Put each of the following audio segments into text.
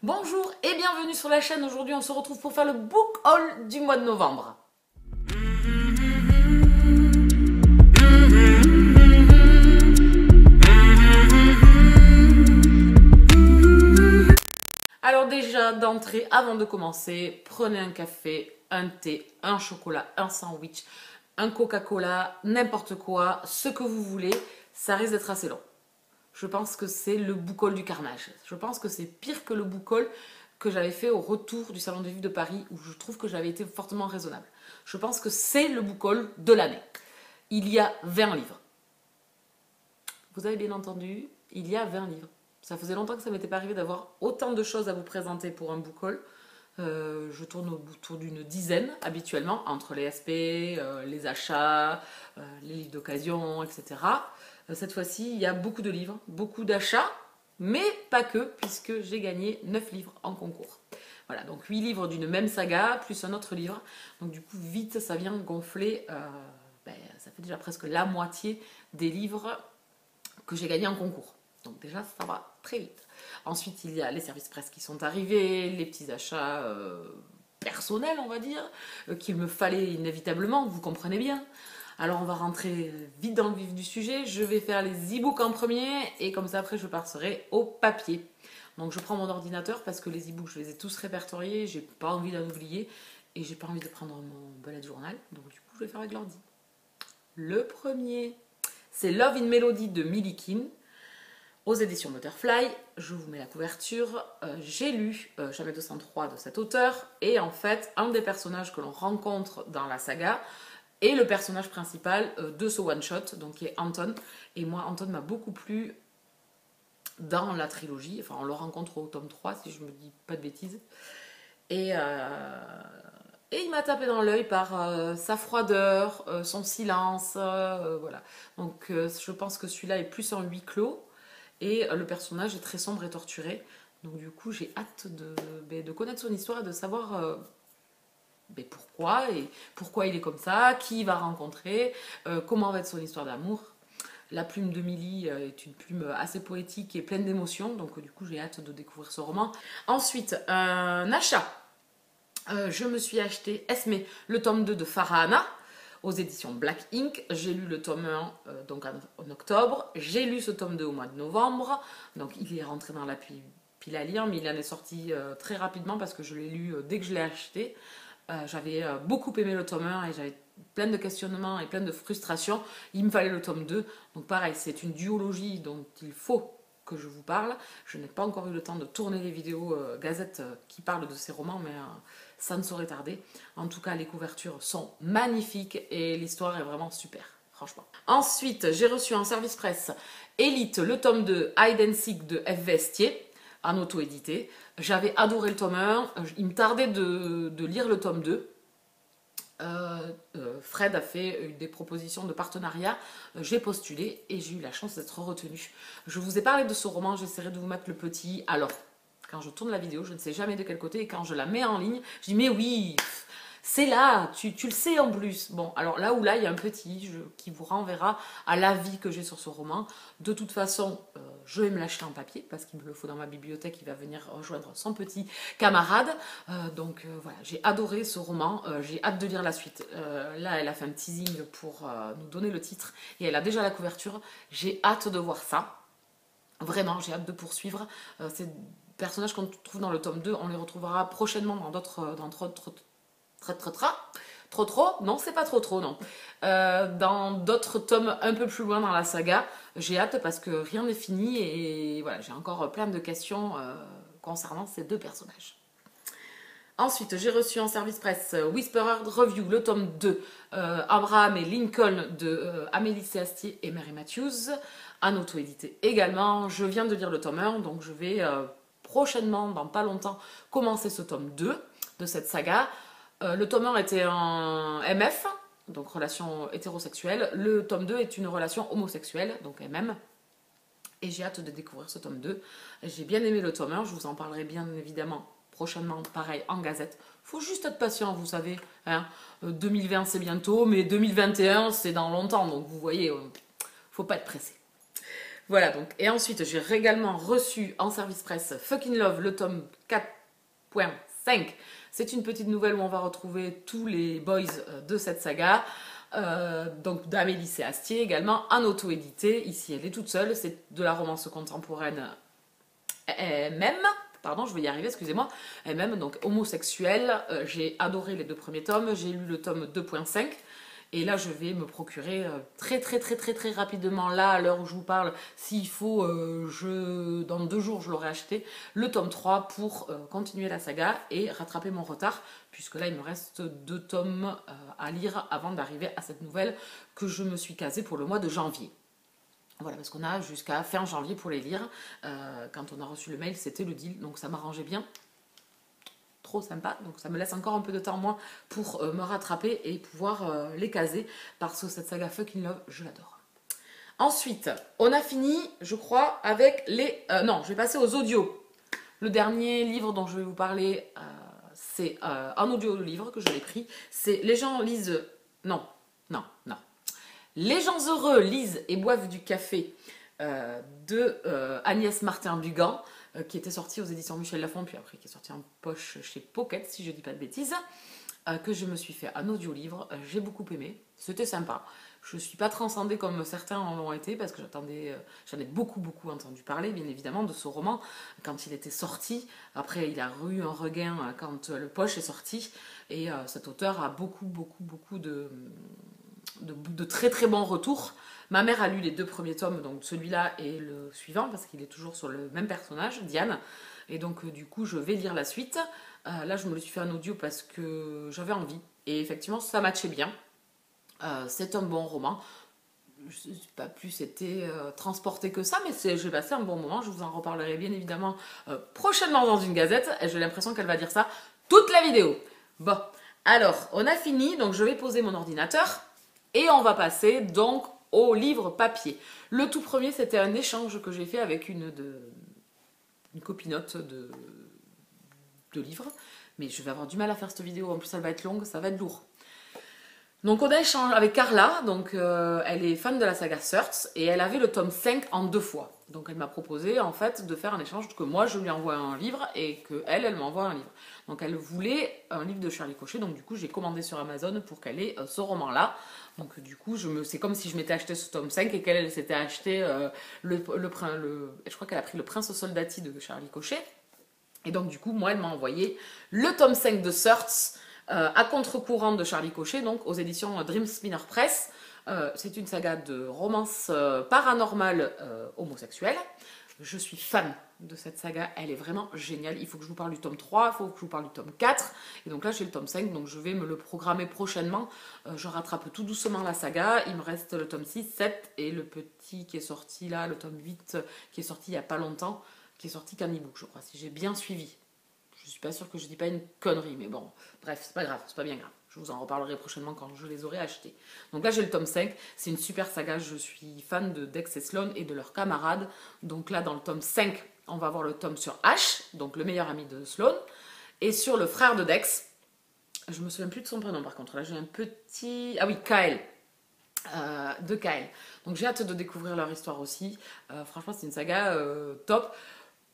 Bonjour et bienvenue sur la chaîne. Aujourd'hui on se retrouve pour faire le book haul du mois de novembre. Alors déjà d'entrée, avant de commencer, prenez un café, un thé, un chocolat, un sandwich, un Coca-Cola, n'importe quoi, ce que vous voulez, ça risque d'être assez long. Je pense que c'est le book haul du carnage. Je pense que c'est pire que le book haul que j'avais fait au retour du Salon des Livres de Paris, où je trouve que j'avais été fortement raisonnable. Je pense que c'est le book haul de l'année. Il y a 20 livres. Vous avez bien entendu, il y a 20 livres. Ça faisait longtemps que ça m'était pas arrivé d'avoir autant de choses à vous présenter pour un book haul. Je tourne autour d'une dizaine habituellement, entre les SP, les achats, les livres d'occasion, etc. Cette fois-ci, il y a beaucoup de livres, beaucoup d'achats, mais pas que, puisque j'ai gagné 9 livres en concours. Voilà, donc 8 livres d'une même saga, plus un autre livre. Donc du coup, vite, ça vient gonfler, ça fait déjà presque la moitié des livres que j'ai gagnés en concours. Donc déjà, ça va très vite. Ensuite, il y a les services presse qui sont arrivés, les petits achats personnels, on va dire, qu'il me fallait inévitablement, vous comprenez bien. Alors on va rentrer vite dans le vif du sujet. Je vais faire les e-books en premier et comme ça après je passerai au papier. Donc je prends mon ordinateur parce que les e-books je les ai tous répertoriés, j'ai pas envie d'en oublier et j'ai pas envie de prendre mon bullet journal. Donc du coup je vais faire avec l'ordi. Le premier, c'est Love in Melody de Millie King aux éditions Butterfly. Je vous mets la couverture. J'ai lu Jamais 203 de cet auteur et en fait un des personnages que l'on rencontre dans la saga et le personnage principal de ce one-shot, donc qui est Anton. Et moi, Anton m'a beaucoup plu dans la trilogie. Enfin, on le rencontre au tome 3, si je me dis pas de bêtises. Et il m'a tapé dans l'œil par sa froideur, son silence, voilà. Donc, je pense que celui-là est plus en huis clos. Et le personnage est très sombre et torturé. Donc, du coup, j'ai hâte de connaître son histoire et de savoir... pourquoi il est comme ça, qui il va rencontrer, comment va être son histoire d'amour. La plume de Millie est une plume assez poétique et pleine d'émotions, donc du coup j'ai hâte de découvrir ce roman. Ensuite, un achat. Je me suis acheté Esme, le tome 2 de Farahana, aux éditions Black Ink. J'ai lu le tome 1 donc en octobre, j'ai lu ce tome 2 au mois de novembre, donc il est rentré dans la pile à lire, mais il en est sorti très rapidement parce que je l'ai lu dès que je l'ai acheté. J'avais beaucoup aimé le tome 1 et j'avais plein de questionnements et plein de frustrations. Il me fallait le tome 2. Donc pareil, c'est une duologie dont il faut que je vous parle. Je n'ai pas encore eu le temps de tourner les vidéos gazettes qui parlent de ces romans, mais ça ne saurait tarder. En tout cas, les couvertures sont magnifiques et l'histoire est vraiment super, franchement. Ensuite, j'ai reçu en service presse Elite, le tome 2 Hide and Seek de F. Vestier, en auto-édité. J'avais adoré le tome 1, il me tardait de lire le tome 2. Fred a fait des propositions de partenariat, j'ai postulé et j'ai eu la chance d'être retenue. Je vous ai parlé de ce roman, j'essaierai de vous mettre le petit. Alors, quand je tourne la vidéo, je ne sais jamais de quel côté et quand je la mets en ligne, je dis mais oui, c'est là, tu le sais en plus. Bon, alors là où là, il y a un petit qui vous renverra à l'avis que j'ai sur ce roman. De toute façon, je vais me l'acheter en papier parce qu'il me le faut dans ma bibliothèque, il va venir rejoindre son petit camarade. Voilà, j'ai adoré ce roman, j'ai hâte de lire la suite. Là, elle a fait un teasing pour nous donner le titre et elle a déjà la couverture. J'ai hâte de voir ça. Vraiment, j'ai hâte de poursuivre. Ces personnages qu'on trouve dans le tome 2, on les retrouvera prochainement dans d'autres... Non, c'est pas trop, non. Dans d'autres tomes un peu plus loin dans la saga, j'ai hâte parce que rien n'est fini et voilà, j'ai encore plein de questions concernant ces deux personnages. Ensuite, j'ai reçu en service presse Whisperer Review, le tome 2, Abraham et Lincoln de Amélie Séastier et Mary Matthews, en auto-édité également. Je viens de lire le tome 1, donc je vais prochainement, dans pas longtemps, commencer ce tome 2 de cette saga. Le tome 1 était en MF, donc relation hétérosexuelle. Le tome 2 est une relation homosexuelle, donc MM. Et j'ai hâte de découvrir ce tome 2. J'ai bien aimé le tome 1, je vous en parlerai bien évidemment prochainement, pareil, en gazette. Faut juste être patient, vous savez. Hein. 2020 c'est bientôt, mais 2021 c'est dans longtemps, donc vous voyez, faut pas être pressé. Voilà, donc. Et ensuite, j'ai également reçu en service presse Fucking Love, le tome 4.5. C'est une petite nouvelle où on va retrouver tous les boys de cette saga. Donc d'Amélie C. Astier également, en auto-édité. Ici, elle est toute seule. C'est de la romance contemporaine même. Pardon, je vais y arriver, excusez-moi. Et même, donc homosexuel. J'ai adoré les 2 premiers tomes. J'ai lu le tome 2.5. Et là, je vais me procurer très rapidement, là, à l'heure où je vous parle, s'il faut, dans 2 jours, je l'aurai acheté, le tome 3 pour continuer la saga et rattraper mon retard, puisque là, il me reste 2 tomes à lire avant d'arriver à cette nouvelle que je me suis casée pour le mois de janvier. Voilà, parce qu'on a jusqu'à fin janvier pour les lire. Quand on a reçu le mail, c'était le deal, donc ça m'arrangeait bien. Trop sympa, donc ça me laisse encore un peu de temps moi pour me rattraper et pouvoir les caser, parce que cette saga Fucking Love, je l'adore. Ensuite, on a fini, je crois, avec les... non, je vais passer aux audios. Le dernier livre dont je vais vous parler, c'est un audio-livre que je l'ai pris. C'est Les gens lisent... Non. Les gens heureux lisent et boivent du café de Agnès Martin-Bugan, qui était sorti aux éditions Michel Lafon, puis après qui est sorti en poche chez Pocket, si je dis pas de bêtises, que je me suis fait un audio-livre. J'ai beaucoup aimé, c'était sympa. Je ne suis pas transcendée comme certains en l'ont été, parce que j'en ai beaucoup entendu parler, bien évidemment, de ce roman, quand il était sorti. Après, il a eu un regain quand le poche est sorti, et cet auteur a beaucoup de très bons retours. Ma mère a lu les 2 premiers tomes, donc celui-là et le suivant, parce qu'il est toujours sur le même personnage, Diane. Et donc du coup, je vais lire la suite. Là, je me le suis fait en audio parce que j'avais envie. Et effectivement, ça matchait bien. C'est un bon roman. Je n'ai pas plus été transportée que ça, mais j'ai passé un bon moment. Je vous en reparlerai bien évidemment prochainement dans une gazette. Et j'ai l'impression qu'elle va dire ça toute la vidéo. Bon, alors, on a fini. Donc, je vais poser mon ordinateur. Et on va passer donc au livre papier. Le tout premier, c'était un échange que j'ai fait avec une copinote de livres. Mais je vais avoir du mal à faire cette vidéo, en plus elle va être longue, ça va être lourd. Donc on a échangé avec Carla, donc elle est fan de la saga Surts, et elle avait le tome 5 en 2 fois. Donc elle m'a proposé en fait de faire un échange, que moi je lui envoie un livre et qu'elle m'envoie un livre. Donc elle voulait un livre de Charlie Cochet, donc du coup j'ai commandé sur Amazon pour qu'elle ait ce roman-là. Donc du coup c'est comme si je m'étais acheté ce tome 5 et qu'elle s'était acheté je crois qu'elle a pris le Prince soldati de Charlie Cochet. Et donc du coup moi elle m'a envoyé le tome 5 de Surts, à contre-courant de Charlie Cochet, donc aux éditions Dream Spinner Press. C'est une saga de romance paranormale homosexuelle. Je suis fan de cette saga, elle est vraiment géniale. Il faut que je vous parle du tome 3, il faut que je vous parle du tome 4. Et donc là j'ai le tome 5, donc je vais me le programmer prochainement. Je rattrape tout doucement la saga. Il me reste le tome 6, 7 et le petit qui est sorti là, le tome 8, qui est sorti il n'y a pas longtemps, qui est sorti qu'en e-book, je crois, si j'ai bien suivi. Je suis pas sûre que je dis pas une connerie, mais bon, bref, c'est pas grave, c'est pas bien grave. Je vous en reparlerai prochainement quand je les aurai achetés. Donc là, j'ai le tome 5. C'est une super saga. Je suis fan de Dex et Sloan et de leurs camarades. Donc là, dans le tome 5, on va voir le tome sur Ash, donc le meilleur ami de Sloan, et sur le frère de Dex. Je me souviens plus de son prénom, par contre. Là, j'ai un petit... Ah oui, Kyle. De Kyle. Donc j'ai hâte de découvrir leur histoire aussi. Franchement, c'est une saga top.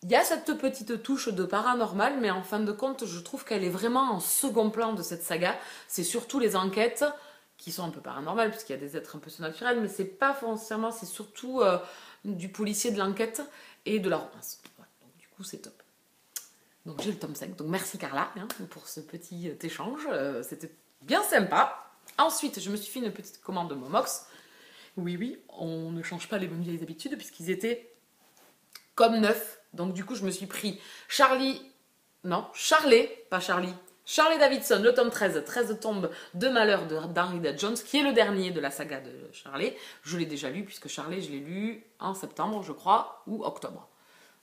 Il y a cette petite touche de paranormal, mais en fin de compte, je trouve qu'elle est vraiment en second plan de cette saga. C'est surtout les enquêtes qui sont un peu paranormales, puisqu'il y a des êtres un peu surnaturels, mais c'est pas forcément, c'est surtout du policier, de l'enquête et de la romance. Voilà, donc du coup, c'est top. Donc j'ai le tome 5. Donc merci Carla pour ce petit échange. C'était bien sympa. Ensuite, je me suis fait une petite commande de Momox. Oui, on ne change pas les bonnes vieilles habitudes, puisqu'ils étaient comme neufs. Donc du coup, je me suis pris Charlie Davidson, le tome 13, 13 tombes de malheur d'Henry Dad Jones, qui est le dernier de la saga de Charlie. Je l'ai déjà lu, puisque Charlie, je l'ai lu en septembre, je crois, ou octobre.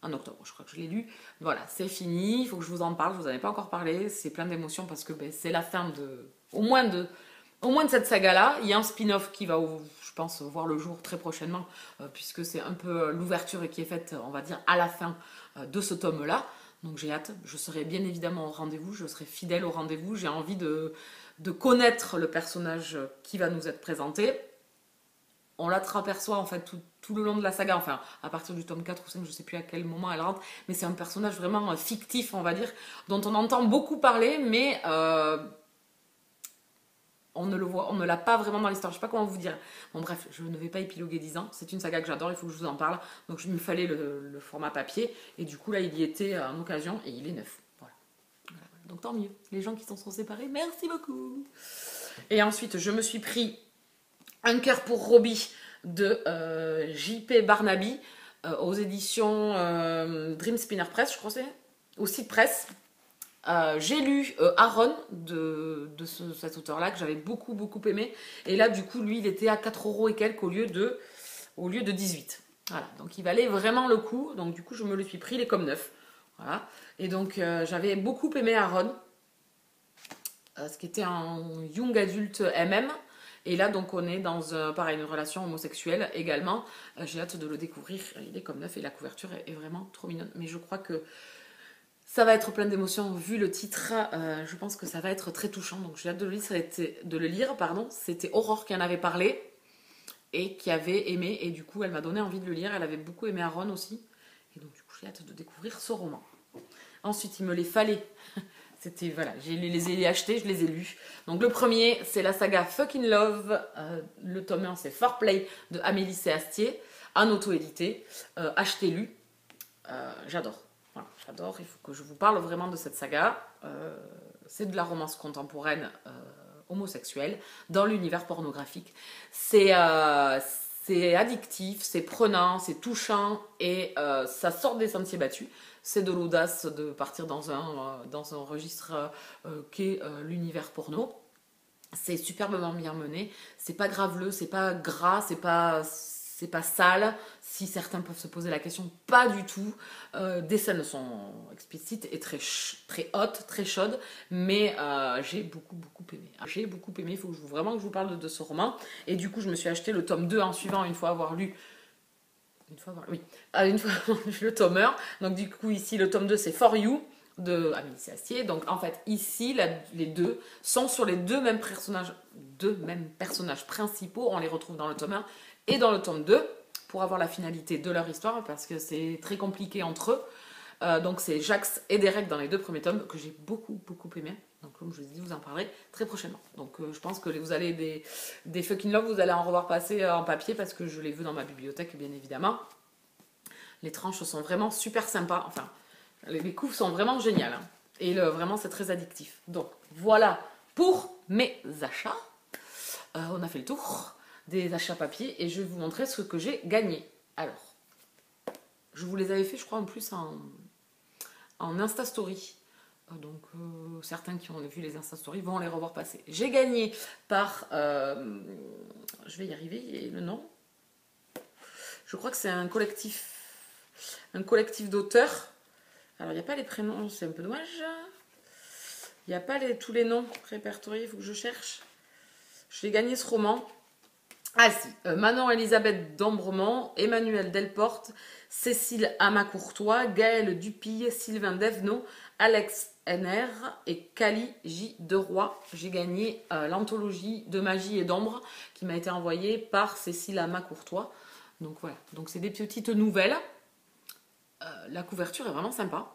En octobre, je crois que je l'ai lu. Voilà, c'est fini, il faut que je vous en parle, je vous en ai pas encore parlé, c'est plein d'émotions, parce que c'est la fin au moins de cette saga-là. Il y a un spin-off qui va, je pense, voir le jour très prochainement, puisque c'est un peu l'ouverture qui est faite, on va dire, à la fin de ce tome-là. Donc j'ai hâte, je serai bien évidemment au rendez-vous, je serai fidèle au rendez-vous. J'ai envie de connaître le personnage qui va nous être présenté. on l'aperçoit en fait tout le long de la saga, enfin à partir du tome 4 ou 5, je sais plus à quel moment elle rentre, mais c'est un personnage vraiment fictif, on va dire, dont on entend beaucoup parler, mais on ne le voit, on ne l'a pas vraiment dans l'histoire. Je sais pas comment vous dire. Bon bref, je ne vais pas épiloguer 10 ans. C'est une saga que j'adore, il faut que je vous en parle. Donc il me fallait le format papier. Et du coup là, il y était en occasion et il est neuf. Voilà. Voilà. Donc tant mieux. Les gens qui s'en sont séparés, merci beaucoup. Et ensuite, je me suis pris Un cœur pour Robbie de J.P. Barnaby aux éditions Dream Spinner Press, je crois que c'est. Au site presse. J'ai lu Aaron de cet auteur-là que j'avais beaucoup aimé. Et là, du coup, lui, il était à 4 euros et quelques au lieu de 18. Voilà, donc il valait vraiment le coup. Donc du coup, je me le suis pris, il est comme neuf. Voilà. Et donc, j'avais beaucoup aimé Aaron, ce qui était un young adulte MM. Et là, donc, on est dans pareil, une relation homosexuelle également. J'ai hâte de le découvrir. Il est comme neuf et la couverture est vraiment trop mignonne. Mais je crois que ça va être plein d'émotions vu le titre. Je pense que ça va être très touchant. Donc j'ai hâte de le lire. C'était Aurore qui en avait parlé et qui avait aimé. Et du coup, elle m'a donné envie de le lire. Elle avait beaucoup aimé Aaron aussi. Et donc du coup, j'ai hâte de découvrir ce roman. Ensuite, il me les fallait. C'était, voilà, je les ai achetés, je les ai lus. Donc le premier, c'est la saga Fucking Love. Le tome 1, c'est Foreplay de Amélie C. Astier, en auto-édité. Acheté, lu. J'adore. Voilà, j'adore, il faut que je vous parle vraiment de cette saga. C'est de la romance contemporaine homosexuelle dans l'univers pornographique. C'est addictif, c'est prenant, c'est touchant et ça sort des sentiers battus. C'est de l'audace de partir dans un registre qu'est l'univers porno. C'est superbement bien mené, c'est pas graveleux, c'est pas gras, c'est pas sale. Si certains peuvent se poser la question, pas du tout. Des scènes sont explicites et très hautes, très chaudes, mais j'ai beaucoup aimé. J'ai beaucoup aimé, il faut vraiment que je vous parle de ce roman. Et du coup, je me suis acheté le tome 2 en suivant, une fois avoir lu le tome 1. Donc du coup, ici, le tome 2, c'est For You de Amélie Astier. Donc en fait, ici, les deux sont sur les deux mêmes personnages principaux. On les retrouve dans le tome 1 et dans le tome 2 pour avoir la finalité de leur histoire parce que c'est très compliqué entre eux. Donc c'est Jax et Derek dans les deux premiers tomes que j'ai beaucoup aimé. Donc comme je vous ai dit, vous en parlerez très prochainement. Donc je pense que vous allez des Fucking Love, vous allez en revoir passer en papier parce que je les veux dans ma bibliothèque bien évidemment. Les tranches sont vraiment super sympas. Enfin, les couves sont vraiment géniales. Hein. Et vraiment, c'est très addictif. Donc, voilà pour mes achats. On a fait le tour des achats papier et je vais vous montrer ce que j'ai gagné. Alors, je vous les avais fait, je crois, en plus en Insta Story. Donc, certains qui ont vu les Insta Story vont les revoir passer. J'ai gagné par... je vais y arriver, le nom. Je crois que c'est un collectif d'auteurs. Alors, il n'y a pas les prénoms, c'est un peu dommage. Il n'y a pas tous les noms répertoriés, il faut que je cherche. J'ai gagné ce roman. Ah si, Manon Elisabeth d'Ambremont, Emmanuel Delporte, Cécile Amacourtois, Gaël Dupille, Sylvain Devenot, Alex NR et Cali J. Deroy. J'ai gagné l'anthologie de magie et d'ombre qui m'a été envoyée par Cécile Amacourtois. Donc voilà, donc c'est des petites nouvelles. La couverture est vraiment sympa.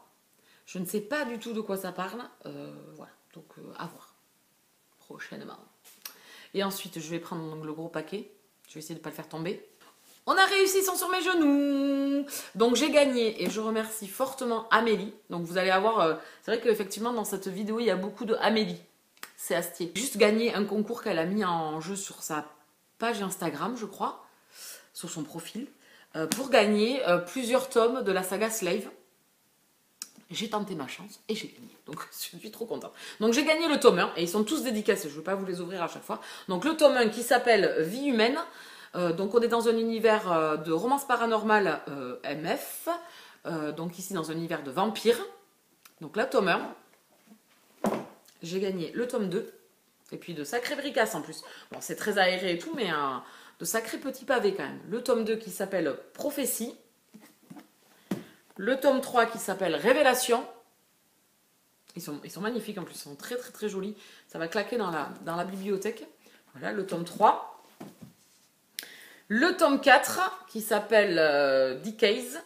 Je ne sais pas du tout de quoi ça parle. Voilà, donc à voir prochainement. Et ensuite, je vais prendre donc, le gros paquet. Je vais essayer de ne pas le faire tomber. On a réussi sans sur mes genoux. Donc j'ai gagné et je remercie fortement Amélie. Donc vous allez avoir... c'est vrai qu'effectivement dans cette vidéo, il y a beaucoup de Amélie. C'est Astier. J'ai juste gagné un concours qu'elle a mis en jeu sur sa page Instagram, je crois. Sur son profil. Pour gagner plusieurs tomes de la saga Slave. J'ai tenté ma chance et j'ai gagné. Donc je suis trop contente. Donc j'ai gagné le tome 1 et ils sont tous dédicacés. Je ne vais pas vous les ouvrir à chaque fois. Donc le tome 1 qui s'appelle Vie humaine. Donc on est dans un univers de romance paranormale MF. Donc ici dans un univers de vampires. Donc la tome 1. J'ai gagné le tome 2. Et puis de sacrés bricasse en plus. Bon c'est très aéré et tout mais de sacrés petits pavés quand même. Le tome 2 qui s'appelle Prophétie. Le tome 3 qui s'appelle Révélation. Ils sont magnifiques en plus, ils sont très jolis. Ça va claquer dans la bibliothèque. Voilà le tome 3. Le tome 4 qui s'appelle Decays.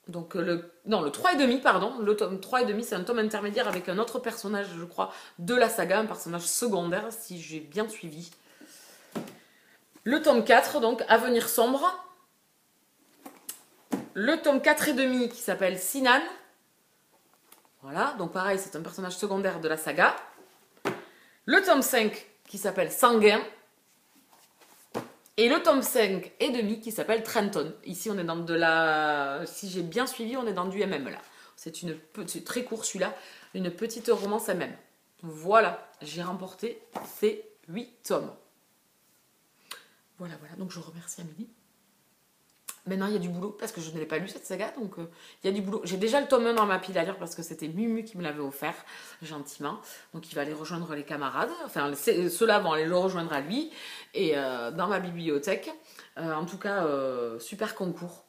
Donc non, le 3,5, pardon. Le tome 3,5, c'est un tome intermédiaire avec un autre personnage, je crois, de la saga, un personnage secondaire, si j'ai bien suivi. Le tome 4, donc, Avenir sombre. Le tome 4,5 qui s'appelle Sinan. Voilà, donc pareil, c'est un personnage secondaire de la saga. Le tome 5 qui s'appelle Sanguin. Et le tome 5,5 qui s'appelle Trenton. Ici, on est dans de la... Si j'ai bien suivi, on est dans du MM là. C'est très court celui-là. Une petite romance MM. Voilà, j'ai remporté ces 8 tomes. Voilà, voilà. Donc je remercie Amélie. Maintenant, il y a du boulot parce que je ne l'ai pas lu cette saga, donc il y a du boulot. J'ai déjà le tome 1 dans ma pile à lire parce que c'était Mumu qui me l'avait offert gentiment. Donc il va aller rejoindre les camarades. Enfin, ceux-là vont aller le rejoindre à lui et dans ma bibliothèque. En tout cas, super concours.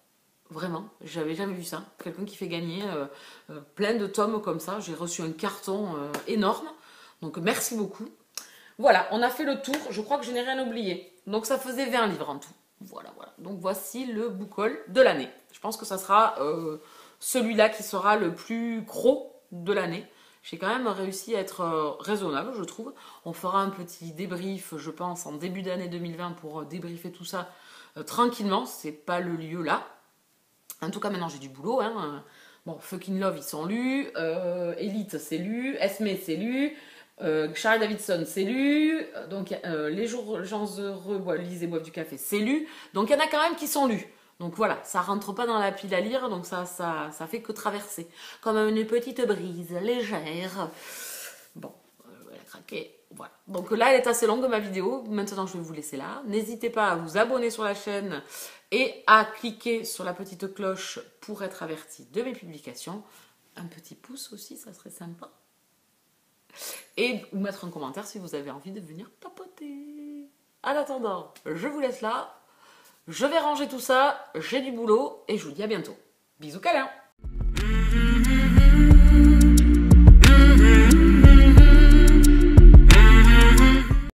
Vraiment, j'avais jamais vu ça. Quelqu'un qui fait gagner plein de tomes comme ça. J'ai reçu un carton énorme. Donc merci beaucoup. Voilà, on a fait le tour. Je crois que je n'ai rien oublié. Donc ça faisait 20 livres en tout. Voilà, voilà. Donc voici le book haul de l'année. Je pense que ça sera celui-là qui sera le plus gros de l'année. J'ai quand même réussi à être raisonnable, je trouve. On fera un petit débrief, je pense, en début d'année 2020 pour débriefer tout ça tranquillement. C'est pas le lieu là. En tout cas, maintenant j'ai du boulot. Hein. Bon, Fucking Love, ils sont lus. Elite, c'est lu. Esme, c'est lu. Charlie Davidson, c'est lu. Donc, Les gens heureux lisent et boivent du café, c'est lu. Donc, il y en a quand même qui sont lus. Donc, voilà, ça rentre pas dans la pile à lire. Donc, ça fait que traverser. Comme une petite brise légère. Bon, elle a craqué. Voilà. Donc là, elle est assez longue, ma vidéo. Maintenant, je vais vous laisser là. N'hésitez pas à vous abonner sur la chaîne et à cliquer sur la petite cloche pour être averti de mes publications. Un petit pouce aussi, ça serait sympa. Et vous mettre un commentaire si vous avez envie de venir papoter. En attendant, je vous laisse là. Je vais ranger tout ça. J'ai du boulot et je vous dis à bientôt. Bisous câlins.